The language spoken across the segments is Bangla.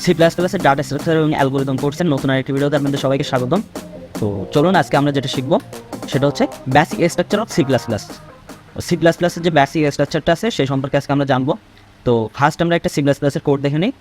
সি প্লাস প্লাসের ডাটা স্ট্রাকচার এবং অ্যালগোরিদম কোর্সের নতুন আরেকটি ভিডিওতে আপনাদের সবাইকে স্বাগতম। তো চলুন আজকে আমরা যেটা শিখবো সেটা হচ্ছে basic structure of C plus plus. C plus প্লাসের যে বেসিক স্ট্রাকচারটা আছে সেই সম্পর্কে আজকে আমরা জানবো। তো ফার্স্ট আমরা একটা সি প্লাস প্লাসের কোড দেখে নিই।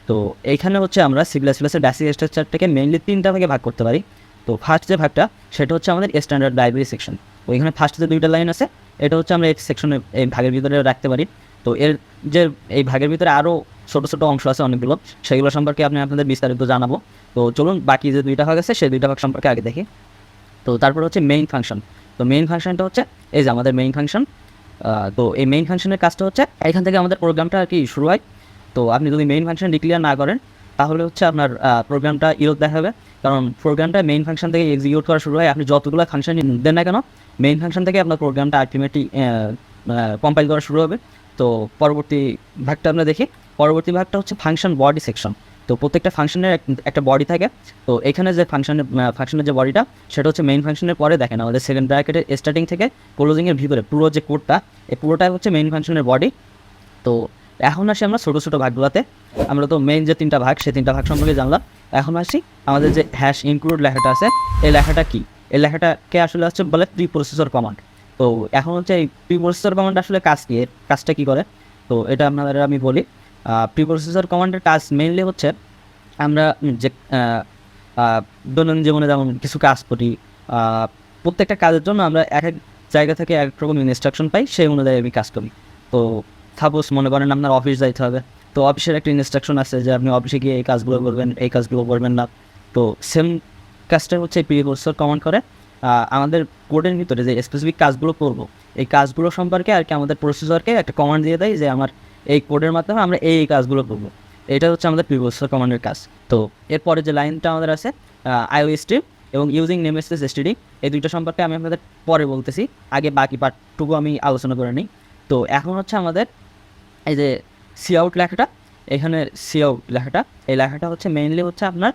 তো এইখানে হচ্ছে আমরা সি প্লাস প্লাসের বেসিক স্ট্রাকচারটাকে মেইনলি তিনটা ভাগে ভাগ করতে পারি। তো ফার্স্ট যে ভাগটা সেটা হচ্ছে আমাদের স্ট্যান্ডার্ড লাইব্রেরি সেকশন। ওইখানে ফার্স্ট যে দুইটা লাইন আছে এটা হচ্ছে আমরা এই সেকশনে এই ভাগের ভিতরে রাখতে পারি। তো এর যে এই ভাগের ভিতরে আরও ছোটো ছোটো অংশ আছে অনেকগুলো, সেগুলো সম্পর্কে আমি আপনাদের বিস্তারিত জানাবো। তো চলুন বাকি যে দুইটা ভাগ আছে সেই দুইটা ভাগ সম্পর্কে আগে দেখি। তো তারপর হচ্ছে মেইন ফাংশন। তো মেইন ফাংশনটা হচ্ছে এই যে আমাদের মেইন ফাংশন। তো এই মেইন ফাংশনের কাজটা হচ্ছে এখান থেকে আমাদের প্রোগ্রামটা আর কি শুরু হয়। তো আপনি যদি মেইন ফাংশন ডিক্লিয়ার না করেন তাহলে হচ্ছে আপনার প্রোগ্রামটা ইরর দেখাবে, কারণ প্রোগ্রামটা মেইন ফাংশন থেকে এক্সিকিউট করা শুরু হয়। আপনি যতগুলো ফাংশন দেন না কেন মেইন ফাংশন থেকে আপনার প্রোগ্রামটা আলটিমেটলি কম্পাইল করা শুরু হবে। তো পরবর্তী ভাগটা আমরা দেখি। পরবর্তী ভাগটা হচ্ছে ফাংশন বডি সেকশন। তো প্রত্যেকটা ফাংশনের একটা বডি থাকে। তো এখানে যে ফাংশনের যে বডিটা সেটা হচ্ছে মেইন ফাংশনের পরে দেখেন আমাদের সেকেন্ড ব্র্যাকেটের স্টার্টিং থেকে ক্লোজিংয়ের ভিতরে পুরো যে কোডটা এই পুরোটাই হচ্ছে মেইন ফাংশনের বডি। তো এখন আসি আমরা ছোটো ছোটো ভাগগুলোতে। আমরা তো মেইন যে তিনটা ভাগ সেই তিনটা ভাগ সম্পর্কে জানলাম। এখন আসি আমাদের যে হ্যাশ ইনক্লুড লেখাটা আছে এই লেখাটা কি, এই লেখাটাকে আসলে হচ্ছে বলে প্রি প্রসেসর কমান্ড। তো এখন হচ্ছে এই প্রি প্রসেসর কমান্ড আসলে কাজ কি, এর কাজটা কী করে তো এটা আপনাদের আমি বলি। প্রি প্রসেসর কমান্ডের কাজ মেইনলি হচ্ছে আমরা যে দৈনন্দিন জীবনে যেমন কিছু কাজ করি, প্রত্যেকটা কাজের জন্য আমরা এক এক জায়গা থেকে এক রকম ইনস্ট্রাকশন পাই, সেই অনুযায়ী আমি কাজ করি। তো সাপোজ মনে করেন আপনার অফিস যাইতে হবে, তো অফিসের একটা ইনস্ট্রাকশন আছে যে আপনি অফিসে গিয়ে এই কাজগুলো করবেন, এই কাজগুলো করবেন না। তো সেম কাজটা হচ্ছে প্রি প্রসেসর কমান্ড করে আমাদের কোডের ভিতরে যে স্পেসিফিক কাজগুলো করবো এই কাজগুলো সম্পর্কে আর কি আমাদের প্রসেসরকে একটা কমান্ড দিয়ে দেয় যে আমার এই কোডের মাধ্যমে আমরা এই কাজগুলো করবো। এটা হচ্ছে আমাদের প্রি প্রসেসর কমান্ডের কাজ। তো এরপরে যে লাইনটা আমাদের আছে আইওএসটিম এবং ইউজিং নেমস্পেস এসটিডি, এই দুইটা সম্পর্কে আমি আপনাদের পরে বলতেছি, আগে বাকি পার্টটুকু আমি আলোচনা করে নিই। তো এখন হচ্ছে আমাদের এই যে সি আউট লেখাটা, এখানে সি আউট লেখাটা এই লেখাটা হচ্ছে মেইনলি হচ্ছে আপনার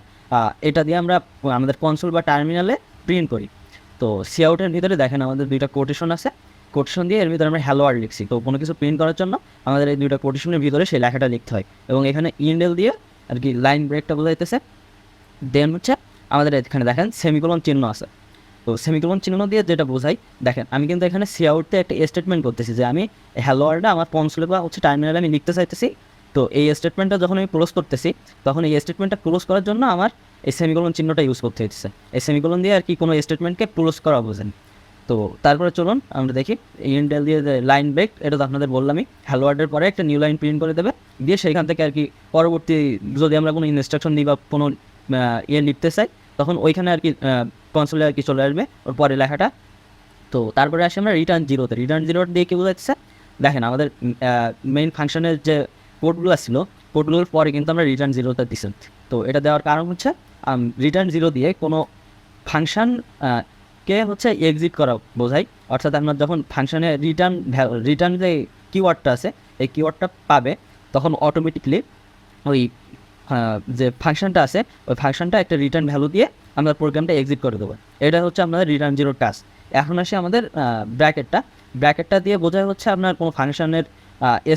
এটা দিয়ে আমরা আমাদের কনসোল বা টার্মিনালে প্রিন্ট করি। তো সি আউটের ভিতরে দেখেন আমাদের দুইটা কোটেশন আছে, কোটেশন দিয়ে এর ভিতরে আমরা হ্যালো ওয়ার্ল্ড লিখছি। তো কোনো কিছু প্রিন্ট করার জন্য আমাদের এই দুইটা কোটেশনের ভিতরে সেই লেখাটা লিখতে হয় এবং এখানে ইন্ডেল দিয়ে আর কি লাইন ব্রেকটা বোঝাইতেছে। দেন হচ্ছে আমাদের এখানে দেখেন সেমিকোলন চিহ্ন আছে। তো সেমিকোলন চিহ্ন দিয়ে যেটা বোঝাই, দেখেন আমি কিন্তু এখানে সি আউটতে একটা স্টেটমেন্ট করতেছি যে আমি হ্যালো ওয়ার্ল্ডটা আমার কনসোলে বা হচ্ছে টার্মিনালে আমি লিখতে চাইতেছি। তো এই স্টেটমেন্টটা যখন আমি ক্লোজ করতেছি তখন এই স্টেটমেন্টটা ক্লোজ করার জন্য আমার এই সেমিকোলন চিহ্নটা ইউজ করতে হচ্ছে। এই সেমিকোলন দিয়ে আর কি কোনো স্টেটমেন্টকে ক্লোজ করা বোঝেন। তো তারপরে চলুন আমরা দেখি ইন্টেল দিয়ে যে লাইন ব্রেক, এটা তো আপনাদের বললামই, হ্যালো ওয়ার্ল্ডের পরে একটা নিউ লাইন প্রিন্ট করে দেবে, দিয়ে সেইখান থেকে আর কি পরবর্তী যদি আমরা কোনো ইনস্ট্রাকশন দিই বা কোনো লিখতে চাই তখন ওইখানে আর কি কনসোলে আর কি চলে আসবে ওর পরে লেখাটা। তো তারপরে আসি আমরা রিটার্ন জিরোতে। রিটার্ন জিরো দিয়ে কী বোঝাচ্ছে, দেখেন আমাদের মেইন ফাংশনের যে কোডগুলো ছিল কোডগুলোর পরে কিন্তু আমরা রিটার্ন জিরোতে দিচ্ছি। তো এটা দেওয়ার কারণ হচ্ছে রিটার্ন জিরো দিয়ে কোনো ফাংশন কে হচ্ছে এক্সিট করা বোঝায়। অর্থাৎ আপনার যখন ফাংশনে রিটার্ন যে কিওয়ার্ডটা আছে এই কিওয়ার্ডটা পাবে তখন অটোমেটিকলি ওই যে ফাংশনটা আছে ওই ফাংশনটা একটা রিটার্ন ভ্যালু দিয়ে আমরা প্রোগ্রামটা এক্সিট করে দেবো। এটা হচ্ছে আমাদের রিটার্ন জিরোর কাজ। এখন আসে আমাদের ব্র্যাকেটটা দিয়ে বোঝায় হচ্ছে আপনার কোনো ফাংশনের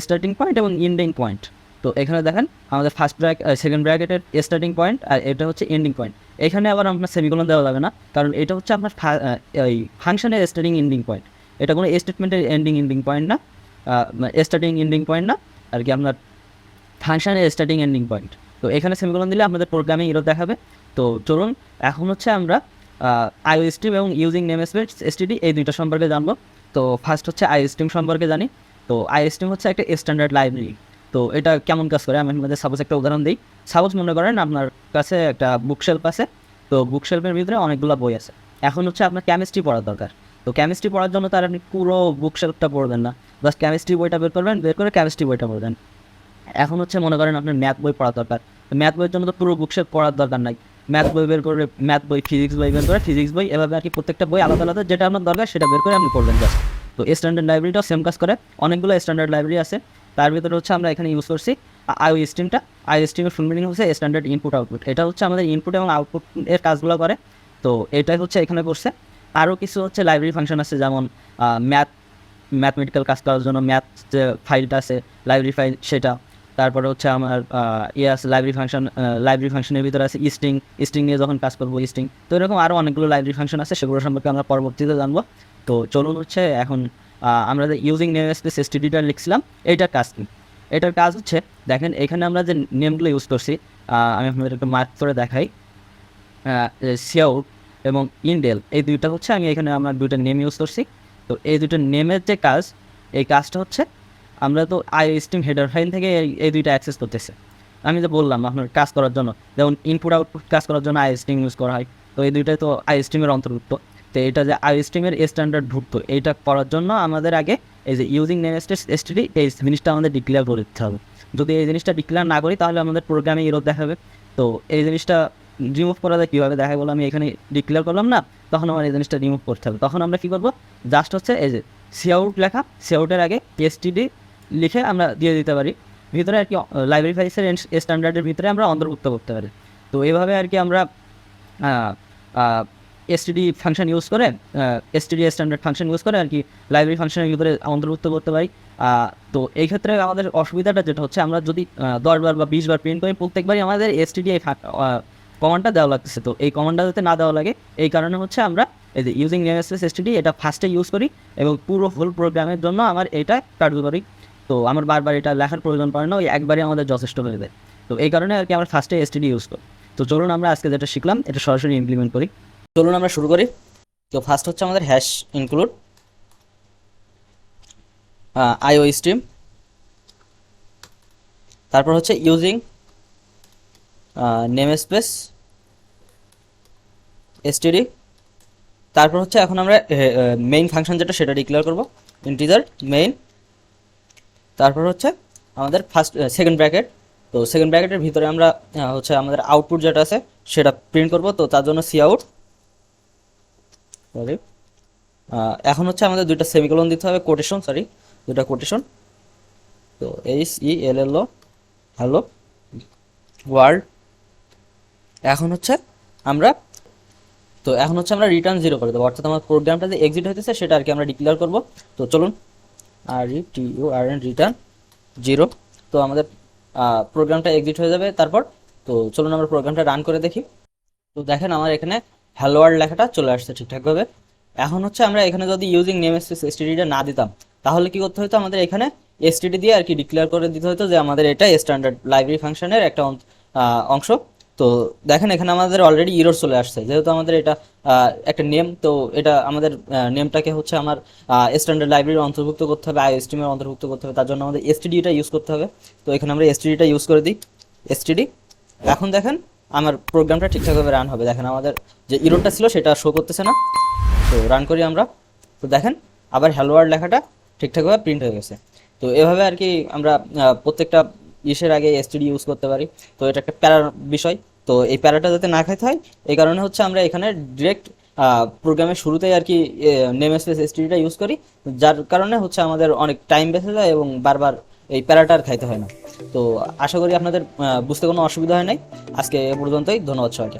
স্টার্টিং পয়েন্ট এবং এন্ডিং পয়েন্ট। তো এখানে দেখেন আমাদের সেকেন্ড ব্র্যাকেটের স্টার্টিং পয়েন্ট আর এটা হচ্ছে এন্ডিং পয়েন্ট। এখানে আবার আপনার সেমিকোলন দেওয়া যাবে না, কারণ এটা হচ্ছে আপনার ওই ফাংশনের স্টার্টিং এন্ডিং পয়েন্ট। এটা কোনো স্টেটমেন্টের এন্ডিং পয়েন্ট না, স্টার্টিং এন্ডিং পয়েন্ট না আর কি, আপনার ফাংশনের স্টার্টিং এন্ডিং পয়েন্ট। তো এখানে সেমিকোলন দিলে আমাদের প্রোগ্রামিং এরর দেখাবে। তো চলুন এখন হচ্ছে আমরা আইওস্ট্রিম এবং ইউজিং নেমস্পেস এসটিডি এই দুইটা সম্পর্কে জানবো। তো ফার্স্ট হচ্ছে আইওস্ট্রিম সম্পর্কে জানি। তো আইওস্ট্রিম হচ্ছে একটা স্ট্যান্ডার্ড লাইব্রেরি। তো এটা কেমন কাজ করে আমি আপনাদের সাপোজ একটা উদাহরণ দিই। সাপোজ মনে করেন আপনার কাছে একটা বুকশেলফ আছে, তো বুকশেলফের ভিতরে অনেকগুলো বই আছে। এখন হচ্ছে আপনার কেমিস্ট্রি পড়ার দরকার। তো কেমিস্ট্রি পড়ার জন্য তার আপনি পুরো বুকশেলফটা পড়বেন না, জাস্ট কেমিস্ট্রি বইটা বের করবেন, বের করে কেমিস্ট্রি বইটা পড়বেন। এখন হচ্ছে মনে করেন আপনার ম্যাথ বই পড়ার দরকার, তো ম্যাথ বইয়ের জন্য তো পুরো বুকশেলফ পড়ার দরকার নাই, ম্যাথ বই বের করে ম্যাথ বই, ফিজিক্স বই বের করে ফিজিক্স বই, এভাবে আর কি প্রত্যেকটা বই আলাদা আলাদা যেটা আপনার দরকার সেটা বের করে আপনি পড়বেন জাস্ট। তো স্ট্যান্ডার্ড লাইব্রেরিটাও সেম কাজ করে। অনেকগুলো স্ট্যান্ডার্ড লাইব্রেরি আছে, তার ভিতরে হচ্ছে আমরা এখানে ইউজ করছি আইওস্ট্রিমটা। আইওস্ট্রিমের ফুল মিনিং হচ্ছে স্ট্যান্ডার্ড ইনপুট আউটপুট। এটা হচ্ছে আমাদের ইনপুট এবং আউটপুট এর কাজগুলো করে। তো এটাই হচ্ছে এখানে করছে। আরও কিছু হচ্ছে লাইব্রেরি ফাংশন আছে, যেমন ম্যাথমেটিক্যাল কাজ করার জন্য ম্যাথ যে ফাইলটা আছে লাইব্রেরি ফাইল সেটা, তারপরে হচ্ছে আমার আছে লাইব্রেরি ফাংশনের ভিতরে আছে স্ট্রিং নিয়ে যখন কাজ করবো স্ট্রিং, তো এরকম আরও অনেকগুলো লাইব্রেরি ফাংশন আছে, সেগুলো সম্পর্কে আমরা পরবর্তীতে জানবো। তো চলুন হচ্ছে এখন আমরা যে ইউজিং নেমস্পেস এসটিডিটা লিখছিলাম এইটার কাজ কি। এটার কাজ হচ্ছে দেখেন এখানে আমরা যে নেমগুলো ইউজ করছি, আমি আপনাদের একটু মার্ক করে দেখাই। সিআউট এবং ইন্ডেল এই দুইটা হচ্ছে আমি এখানে আমার দুইটা নেম ইউজ করছি। তো এই দুটো নেমের যে কাজ, এই কাজটা হচ্ছে আমরা তো আইওস্ট্রিম হেডার ফাইল থেকে এই দুইটা অ্যাক্সেস করতেছে। আমি যে বললাম আপনার কাজ করার জন্য, যেমন ইনপুট আউটপুট কাজ করার জন্য আইওস্ট্রিম ইউজ করা হয়, তো এই দুইটাই তো আইওস্ট্রিমের অন্তর্ভুক্ত। তো এটা যে আইওস্ট্রিমের স্ট্যান্ডার্ড ভুক্ত, এইটা করার জন্য আমাদের আগে এই যে ইউজিং নেমস্পেস এসটিডি এই জিনিসটা আমাদের ডিক্লেয়ার করে দিতে হবে। যদি এই জিনিসটা ডিক্লেয়ার না করি তাহলে আমাদের প্রোগ্রামে এরর দেখাবে। তো এই জিনিসটা রিমুভ করা যায় কীভাবে দেখা বলো, আমি এখানে ডিক্লেয়ার করলাম না, তখন আমার এই জিনিসটা রিমুভ করতে হবে। তখন আমরা কী করবো, জাস্ট হচ্ছে এই যে সিআউট লেখা, সিআউটের আগে এসটিডি লিখে আমরা দিয়ে দিতে পারি, ভিতরে আর কি লাইব্রেরি ফাইলসের স্ট্যান্ডার্ডের ভিতরে আমরা অন্তর্ভুক্ত করতে পারি। তো এইভাবে আর কি আমরা এসটিডি ফাংশন ইউজ করে, এসটিডি স্ট্যান্ডার্ড ফাংশন ইউজ করে আর কি লাইব্রেরি ফাংশনের ভিতরে অন্তর্ভুক্ত করতে পারি। তো এই ক্ষেত্রে আমাদের অসুবিধাটা যেটা হচ্ছে, আমরা যদি 10 বার বা 20 বার প্রিন্ট করি, প্রত্যেকবারই আমাদের এসটিডি কমান্ডটা দেওয়া লাগতেছে। তো এই কমান্ডটা যাতে না দেওয়া লাগে, এই কারণে হচ্ছে আমরা এই যে ইউজিং নেমস্পেস এসটিডি এটা ফার্স্টে ইউজ করি এবং পুরো ফুল প্রোগ্রামের জন্য আমার এটা কার্যকরী। তো আমার বারবার এটা লেখার প্রয়োজন পড়ে না, ওই একবারই আমাদের যথেষ্ট হয়ে যায়। তো এই কারণে আর কি আমরা ফার্স্টে এসটিডি ইউজ করি। তো চলুন আমরা আজকে যেটা শিখলাম এটা সরাসরি ইমপ্লিমেন্ট করি। চলুন আমরা শুরু করি। তো ফার্স্ট হচ্ছে আমাদের হ্যাশ ইনক্লুড আইও স্ট্রিম, তারপর হচ্ছে ইউজিং নেমস্পেস এসটিডি, তারপর হচ্ছে এখন আমরা মেইন ফাংশন যেটা সেটা ডিক্লেয়ার করব, ইন্টিজার মেইন। তারপর হচ্ছে আমাদের সেকেন্ড ব্র্যাকেট, তো সেকেন্ড ব্র্যাকেটের ভিতরে আমরা হচ্ছে আমাদের আউটপুট যেটা আছে সেটা প্রিন্ট করব। তো তার জন্য সি আউট, এখন হচ্ছে আমাদের দুইটা সেমিকোলন দিতে হবে, কোটেশন, দুইটা কোটেশন। তো HELLO হ্যালো ওয়ার্ল্ড। এখন হচ্ছে আমরা রিটার্ন 0 করে দেবো, অর্থাৎ আমার প্রোগ্রামটা যে এক্সিট হইতেছে সেটা আর কি আমরা ডিক্লেয়ার করব। তো চলুন RETURN রিটার্ন 0। তো আমাদের প্রোগ্রামটা এক্সিট হয়ে যাবে। তারপর তো চলুন আমরা প্রোগ্রামটা রান করে দেখি। তো দেখেন আমার এখানে হ্যালো ওয়ার্ল্ড লেখাটা চলে আসছে ঠিকঠাকভাবে। এখন হচ্ছে আমরা এখানে যদি ইউজিং নেমস্পেস এসটিডিটা না দিতাম তাহলে কি করতে হতো, আমাদের এখানে এসটিডি দিয়ে আর কি ডিক্লেয়ার করে দিতে হতো যে আমাদের এটা স্ট্যান্ডার্ড লাইব্রেরি ফাংশনের একটা অংশ। তো দেখেন এখানে আমাদের অলরেডি ইরর চলে আসছে, যেহেতু আমাদের এটা একটা নেম, তো এটা আমাদের নেমটাকে হচ্ছে আমার স্ট্যান্ডার্ড লাইব্রেরির অন্তর্ভুক্ত করতে হবে, আইওস্ট্রিমের অন্তর্ভুক্ত করতে হবে, তার জন্য আমাদের এসটিডিটা ইউজ করতে হবে। তো এখানে আমরা এসটিডিটা ইউজ করে দিই, এসটিডি। এখন দেখেন আমার প্রোগ্রামটা ঠিকঠাকভাবে রান হবে। দেখেন আমাদের যে ইররটা ছিল সেটা শো করতেছে না। তো রান করি আমরা, তো দেখেন আবার হ্যালো ওয়ার্ল্ড লেখাটা ঠিকঠাকভাবে প্রিন্ট হয়ে গেছে। তো এভাবে আর কি আমরা প্রত্যেকটা ইসের আগে এসটিডি ইউজ করতে পারি। তো এটা একটা প্যারার বিষয়, তো এই প্যারাটা যাতে না খাইতে হয় এই কারণে হচ্ছে আমরা এখানে ডিরেক্ট প্রোগ্রামের শুরুতেই আর কি নেমস্পেস এসটিডিটা ইউজ করি, যার কারণে হচ্ছে আমাদের অনেক টাইম বেঁচে যায় এবং বারবার এই প্যারাটা আর খাইতে হয় না। তো আশা করি আপনাদের বুঝতে কোনো অসুবিধা হয় নাই। আজকে এ পর্যন্তই, ধন্যবাদ সবাইকে।